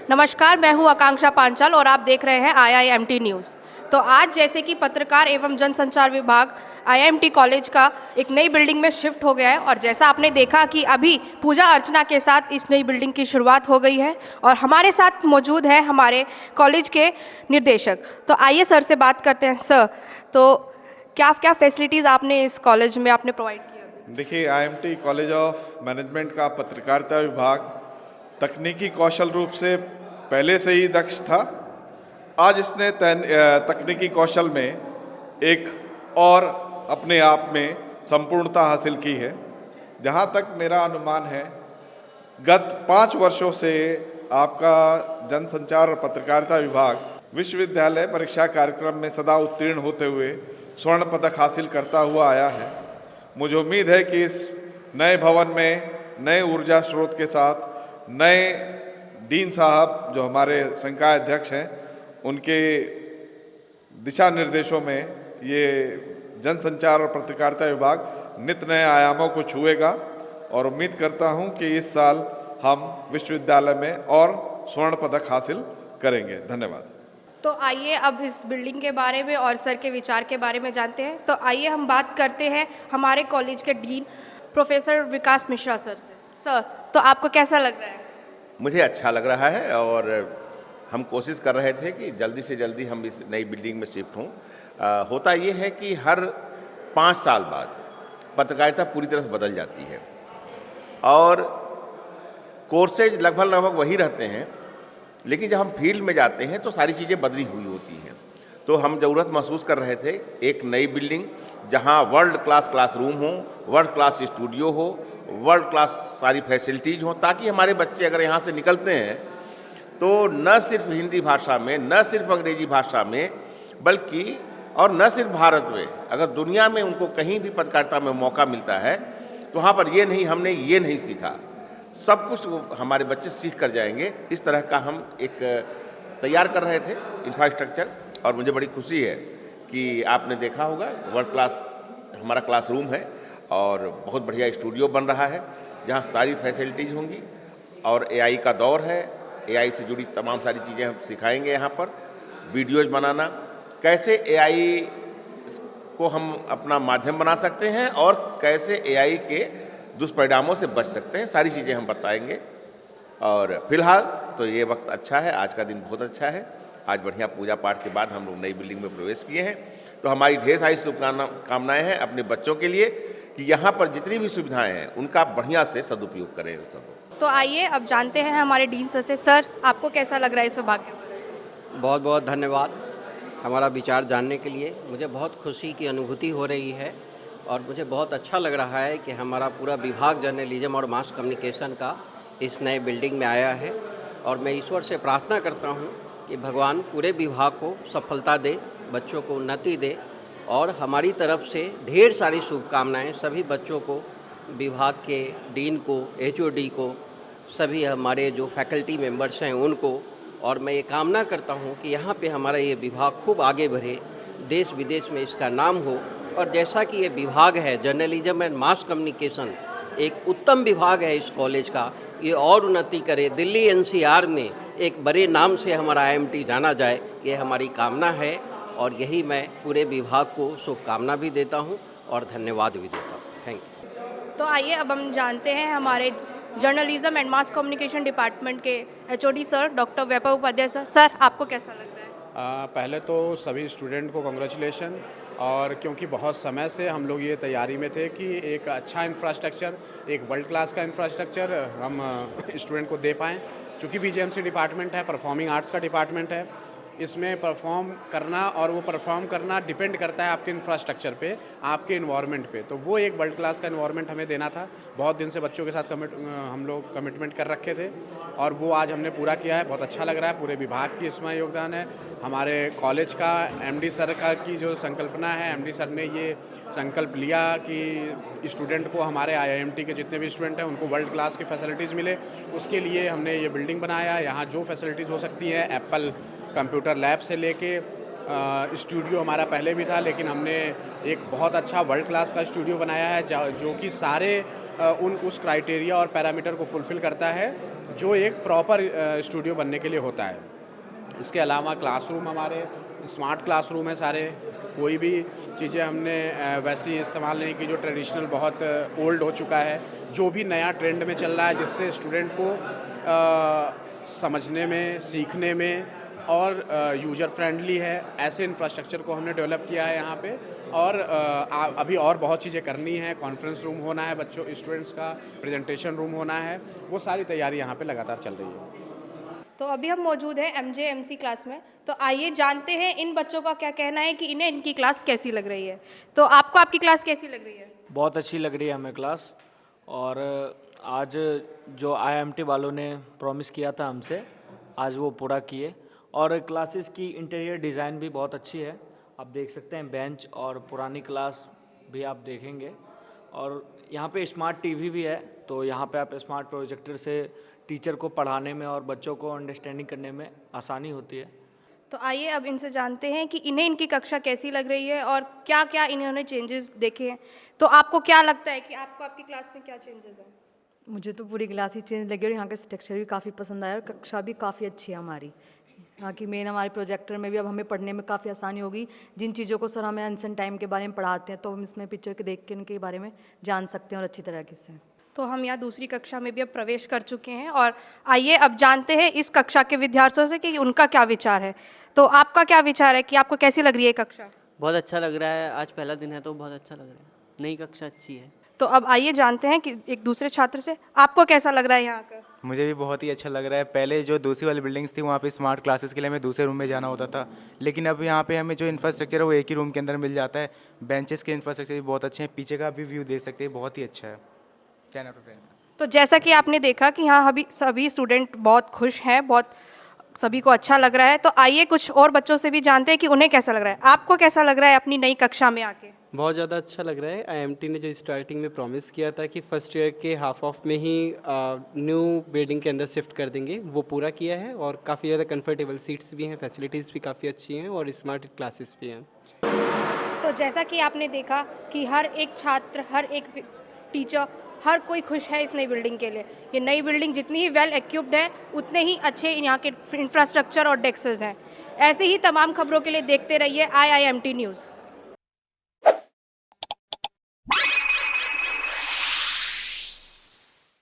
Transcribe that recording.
नमस्कार, मैं हूं आकांक्षा पांचाल और आप देख रहे हैं IIMT न्यूज़। तो आज जैसे कि पत्रकार एवं जनसंचार विभाग IIMT कॉलेज का एक नई बिल्डिंग में शिफ्ट हो गया है और जैसा आपने देखा कि अभी पूजा अर्चना के साथ इस नई बिल्डिंग की शुरुआत हो गई है और हमारे साथ मौजूद हैं हमारे कॉलेज के निर्देशक। तो आइए सर से बात करते हैं। सर, तो क्या क्या फैसिलिटीज़ आपने इस कॉलेज में आपने प्रोवाइड किया? देखिए, IIMT कॉलेज ऑफ मैनेजमेंट का पत्रकारिता विभाग तकनीकी कौशल रूप से पहले से ही दक्ष था। आज इसने तकनीकी कौशल में एक और अपने आप में संपूर्णता हासिल की है। जहाँ तक मेरा अनुमान है, गत 5 वर्षों से आपका जनसंचार और पत्रकारिता विभाग विश्वविद्यालय परीक्षा कार्यक्रम में सदा उत्तीर्ण होते हुए स्वर्ण पदक हासिल करता हुआ आया है। मुझे उम्मीद है कि इस नए भवन में नए ऊर्जा स्रोत के साथ नए डीन साहब जो हमारे संकाय अध्यक्ष हैं, उनके दिशा निर्देशों में ये जनसंचार और पत्रकारिता विभाग नित नए आयामों को छुएगा और उम्मीद करता हूं कि इस साल हम विश्वविद्यालय में और स्वर्ण पदक हासिल करेंगे। धन्यवाद। तो आइए अब इस बिल्डिंग के बारे में और सर के विचार के बारे में जानते हैं। तो आइए हम बात करते हैं हमारे कॉलेज के डीन प्रोफेसर विकास मिश्रा सर से। सर, तो आपको कैसा लग रहा है? मुझे अच्छा लग रहा है और हम कोशिश कर रहे थे कि जल्दी से जल्दी हम इस नई बिल्डिंग में शिफ्ट हों। होता ये है कि हर 5 साल बाद पत्रकारिता पूरी तरह से बदल जाती है और कोर्सेज लगभग वही रहते हैं, लेकिन जब हम फील्ड में जाते हैं तो सारी चीज़ें बदली हुई होती हैं। तो हम ज़रूरत महसूस कर रहे थे एक नई बिल्डिंग जहां वर्ल्ड क्लास क्लासरूम हो, वर्ल्ड क्लास स्टूडियो हो, वर्ल्ड क्लास सारी फैसिलिटीज़ हो, ताकि हमारे बच्चे अगर यहाँ से निकलते हैं तो न सिर्फ हिंदी भाषा में, न सिर्फ अंग्रेजी भाषा में, बल्कि और न सिर्फ भारत में, अगर दुनिया में उनको कहीं भी पत्रकारिता में मौका मिलता है तो वहाँ पर हमने ये नहीं सीखा, सब कुछ हमारे बच्चे सीख कर जाएंगे। इस तरह का हम एक तैयार कर रहे थे इंफ्रास्ट्रक्चर और मुझे बड़ी खुशी है कि आपने देखा होगा वर्ल्ड क्लास हमारा क्लासरूम है और बहुत बढ़िया स्टूडियो बन रहा है जहाँ सारी फैसिलिटीज़ होंगी और AI का दौर है। AI से जुड़ी तमाम सारी चीज़ें हम सिखाएंगे यहाँ पर, वीडियोज़ बनाना, कैसे AI को हम अपना माध्यम बना सकते हैं और कैसे AI के दुष्परिणामों से बच सकते हैं, सारी चीज़ें हम बताएंगे। और फिलहाल तो ये वक्त अच्छा है, आज का दिन बहुत अच्छा है। आज बढ़िया पूजा पाठ के बाद हम लोग नई बिल्डिंग में प्रवेश किए हैं, तो हमारी ढेर सारी शुभकामनाएँ हैं अपने बच्चों के लिए कि यहाँ पर जितनी भी सुविधाएं हैं उनका बढ़िया से सदुपयोग करें सब। तो आइए अब जानते हैं हमारे डीन सर से। सर, आपको कैसा लग रहा है इस विभाग के बारे में? बहुत बहुत धन्यवाद हमारा विचार जानने के लिए। मुझे बहुत खुशी की अनुभूति हो रही है और मुझे बहुत अच्छा लग रहा है कि हमारा पूरा विभाग जर्नलिज्म और मास कम्युनिकेशन का इस नए बिल्डिंग में आया है और मैं ईश्वर से प्रार्थना करता हूँ कि भगवान पूरे विभाग को सफलता दे, बच्चों को उन्नति दे और हमारी तरफ से ढेर सारी शुभकामनाएं सभी बच्चों को, विभाग के डीन को, HOD को, सभी हमारे जो फैकल्टी मेंबर्स हैं उनको। और मैं ये कामना करता हूँ कि यहाँ पे हमारा ये विभाग खूब आगे बढ़े, देश विदेश में इसका नाम हो। और जैसा कि ये विभाग है जर्नलिज्म एंड मास कम्युनिकेशन, एक उत्तम विभाग है इस कॉलेज का, ये और उन्नति करे, दिल्ली NCR में एक बड़े नाम से हमारा IIMT जाना जाए, ये हमारी कामना है और यही मैं पूरे विभाग को शुभकामना भी देता हूँ और धन्यवाद भी देता हूँ। Thank you. तो आइए अब हम जानते हैं हमारे journalism and mass communication department के HOD सर डॉक्टर वैभव उपाध्याय सर। सर, आपको कैसा लग रहा है? पहले तो सभी स्टूडेंट को कांग्रेचुलेशन, और क्योंकि बहुत समय से हम लोग ये तैयारी में थे कि एक अच्छा इंफ्रास्ट्रक्चर, एक वर्ल्ड क्लास का इंफ्रास्ट्रक्चर हम स्टूडेंट को दे पाएँ। चूँकि BGMC डिपार्टमेंट है, परफॉर्मिंग आर्ट्स का डिपार्टमेंट है, इसमें परफॉर्म करना और वो परफॉर्म करना डिपेंड करता है आपके इंफ्रास्ट्रक्चर पे, आपके इन्वायरमेंट पे। तो वो एक वर्ल्ड क्लास का इन्वायरमेंट हमें देना था। बहुत दिन से बच्चों के साथ हम लोग कमिटमेंट कर रखे थे और वो आज हमने पूरा किया है। बहुत अच्छा लग रहा है, पूरे विभाग की इसमें योगदान है। हमारे कॉलेज का MD सर का की जो संकल्पना है, MD सर ने ये संकल्प लिया कि स्टूडेंट को, हमारे IIMT के जितने भी स्टूडेंट हैं उनको वर्ल्ड क्लास की फैसिलिटीज़ मिले। उसके लिए हमने ये बिल्डिंग बनाया। यहाँ जो फैसिलिटीज़ हो सकती हैं, एप्पल कंप्यूटर लैब से लेके स्टूडियो हमारा पहले भी था, लेकिन हमने एक बहुत अच्छा वर्ल्ड क्लास का स्टूडियो बनाया है जो कि सारे उस क्राइटेरिया और पैरामीटर को फुलफ़िल करता है जो एक प्रॉपर स्टूडियो बनने के लिए होता है। इसके अलावा क्लासरूम हमारे स्मार्ट क्लासरूम है सारे, कोई भी चीज़ें हमने वैसी इस्तेमाल नहीं की जो ट्रेडिशनल बहुत ओल्ड हो चुका है। जो भी नया ट्रेंड में चल रहा है जिससे स्टूडेंट को समझने में, सीखने में और यूज़र फ्रेंडली है, ऐसे इंफ्रास्ट्रक्चर को हमने डेवलप किया है यहाँ पे। और अभी और बहुत चीज़ें करनी है, कॉन्फ्रेंस रूम होना है बच्चों स्टूडेंट्स का, प्रेजेंटेशन रूम होना है, वो सारी तैयारी यहाँ पे लगातार चल रही है। तो अभी हम मौजूद हैं MJMC क्लास में, तो आइए जानते हैं इन बच्चों का क्या कहना है कि इन्हें इनकी क्लास कैसी लग रही है। तो आपको आपकी क्लास कैसी लग रही है? बहुत अच्छी लग रही है हमें क्लास। और आज जो IIMT वालों ने प्रॉमिस किया था हमसे, आज वो पूरा किए। और क्लासेस की इंटीरियर डिज़ाइन भी बहुत अच्छी है, आप देख सकते हैं बेंच और पुरानी क्लास भी आप देखेंगे। और यहाँ पे स्मार्ट टीवी भी है, तो यहाँ पे आप स्मार्ट प्रोजेक्टर से टीचर को पढ़ाने में और बच्चों को अंडरस्टैंडिंग करने में आसानी होती है। तो आइए अब इनसे जानते हैं कि इन्हें इनकी कक्षा कैसी लग रही है और क्या क्या इन्होंने चेंजेस देखे हैं। तो आपको क्या लगता है कि आपको आपकी क्लास में क्या चेंजेस हैं? मुझे तो पूरी क्लास ही चेंज लगी और यहाँ का स्ट्रक्चर भी काफ़ी पसंद आया और कक्षा भी काफ़ी अच्छी है हमारी। यहाँ की मेन हमारे प्रोजेक्टर में भी अब हमें पढ़ने में काफ़ी आसानी होगी। जिन चीज़ों को सर हमें एंशिएंट टाइम के बारे में पढ़ाते हैं तो हम इसमें पिक्चर के देख के उनके बारे में जान सकते हैं और अच्छी तरीके से। तो हम यहाँ दूसरी कक्षा में भी अब प्रवेश कर चुके हैं और आइए अब जानते हैं इस कक्षा के विद्यार्थियों से कि उनका क्या विचार है। तो आपका क्या विचार है कि आपको कैसी लग रही है कक्षा? बहुत अच्छा लग रहा है, आज पहला दिन है तो बहुत अच्छा लग रहा है, नई कक्षा अच्छी है। तो अब आइए जानते हैं कि एक दूसरे छात्र से, आपको कैसा लग रहा है यहाँ का? मुझे भी बहुत ही अच्छा लग रहा है। पहले जो दूसरी वाली बिल्डिंग्स थी वहाँ पे स्मार्ट क्लासेस के लिए हमें दूसरे रूम में जाना होता था, लेकिन अब यहाँ पे हमें जो इंफ्रास्ट्रक्चर है वो एक ही रूम के अंदर मिल जाता है। बेंचेस के इंफ्रास्ट्रक्चर भी बहुत अच्छे हैं, पीछे का भी व्यू देख सकते हैं, बहुत ही अच्छा है। 10 आउट ऑफ 10। तो जैसा कि आपने देखा कि यहाँ अभी सभी स्टूडेंट बहुत खुश हैं, बहुत सभी को अच्छा लग रहा है। तो आइए कुछ और बच्चों से भी जानते हैं कि उन्हें कैसा लग रहा है। आपको कैसा लग रहा है अपनी नई कक्षा में आके? बहुत ज़्यादा अच्छा लग रहा है। IIMT ने जो स्टार्टिंग में प्रॉमिस किया था कि फर्स्ट ईयर के हाफ ऑफ में ही न्यू बिल्डिंग के अंदर शिफ्ट कर देंगे, वो पूरा किया है। और काफ़ी ज़्यादा कंफर्टेबल सीट्स भी हैं, फैसिलिटीज़ भी काफ़ी अच्छी हैं और स्मार्ट क्लासेस भी हैं। तो जैसा कि आपने देखा कि हर एक छात्र, हर एक टीचर, हर कोई खुश है इस नई बिल्डिंग के लिए। ये नई बिल्डिंग जितनी ही वेल इक्विप्ड है उतने ही अच्छे यहाँ के इंफ्रास्ट्रक्चर और डेस्क्स हैं। ऐसे ही तमाम खबरों के लिए देखते रहिए IIMT न्यूज़।